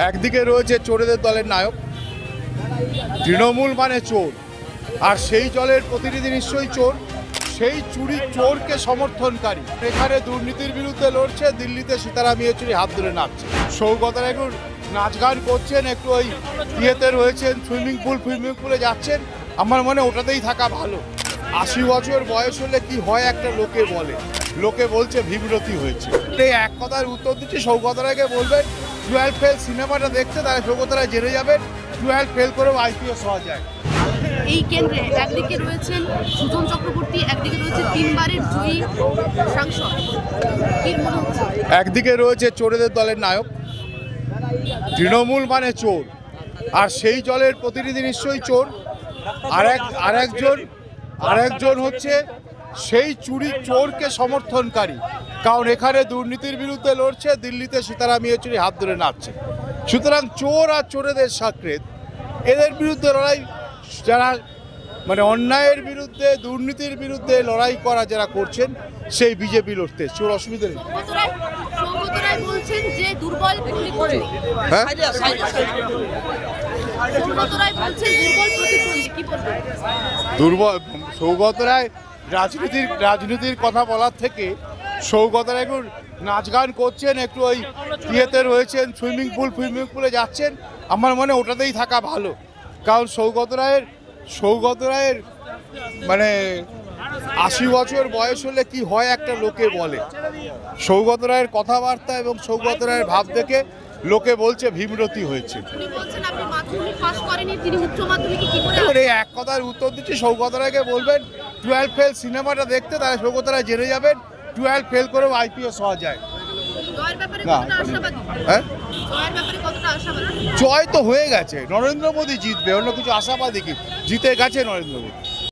একদিকে রয়েছে চোরেদের দলের নায়ক, তৃণমূল মানে চোর, আর সেই দলের প্রতিনিধি নিশ্চয়ই চোর। সেই চুরি চোরকে সমর্থনকারী এখানে দুর্নীতির বিরুদ্ধে লড়ছে, দিল্লিতে সীতারাম ইয়েচুরি হাত ধরে নাচছে। সৌগত রায় একটু নাচ গান করছেন, একটু ওই ইয়েতে রয়েছেন, সুইমিং পুলে যাচ্ছেন। আমার মনে ওটাতেই থাকা ভালো। ৮০ বছর বয়স হলে কি হয় একটা লোকে বলছে বিব্রতি হয়েছে। এই এক কথার উত্তর দিচ্ছি, সৌগত রায়কে বলবেন 12 ফেল সিনেমাটা দেখতে, তাহলে সৌগত রায় জেনে যাবেন 12 ফেল করেও আইপিএস হওয়া যায়। এই কেন্দ্রে একদিকে রয়েছেন সুজন চক্রবর্তী, একদিকে রয়েছে 3 বারের জয়ী সাংসদ। কি মনে হচ্ছে? একদিকে রয়েছে চোরেদের দলের নায়ক, তৃণমূল মানে চোর, আর সেই দলের প্রতিনিধি নিশ্চয়ই চোর। আরেকজন হচ্ছে সেই চুরি চোরকে সমর্থনকারী, কারণ এখানে দুর্নীতির বিরুদ্ধে লড়ছে, দিল্লিতে সীতারাম ইয়েচুরি হাত ধরে নাচছে। সুতরাং চোর আর চোরেদের সাকরেদ, এদের বিরুদ্ধে লড়াই, যারা মানে অন্যায়ের বিরুদ্ধে দুর্নীতির বিরুদ্ধে লড়াই করা যারা করছেন, সেই বিজেপি লড়তে চোর অসুবিধা নেই। বলছেন যে দুর্বল হ্যাঁ, দুর্বল সৌগত রায় রাজনীতির কথা বলার থেকে সৌগত রায় একটু নাচ গান করছেন, একটু ওই ইয়েতে রয়েছেন, সুইমিং পুলে যাচ্ছেন। আমার মনে ওটাতেই থাকা ভালো, কারণ সৌগত রায়ের মানে ৮০ বছর বয়স হলে কি হয় একটা লোকে বলে। সৌগত রায়ের কথাবার্তা এবং সৌগত রায়ের ভাব দেখে লোকে বলছে বিব্রতি হয়েছে। এই এক কথার উত্তর দিচ্ছি, সৌগত রায়কে বলবেন 12 ফেল সিনেমাটা দেখতে, তাহলে সৌগত রায় জেনে যাবেন 12 ফেল করেও আইপিএস হওয়া যায়। হ্যাঁ, জয় তো হয়ে গেছে, নরেন্দ্র মোদী জিতবে, অন্য কিছু আশাবাদী কি? জিতে গেছে নরেন্দ্র মোদী।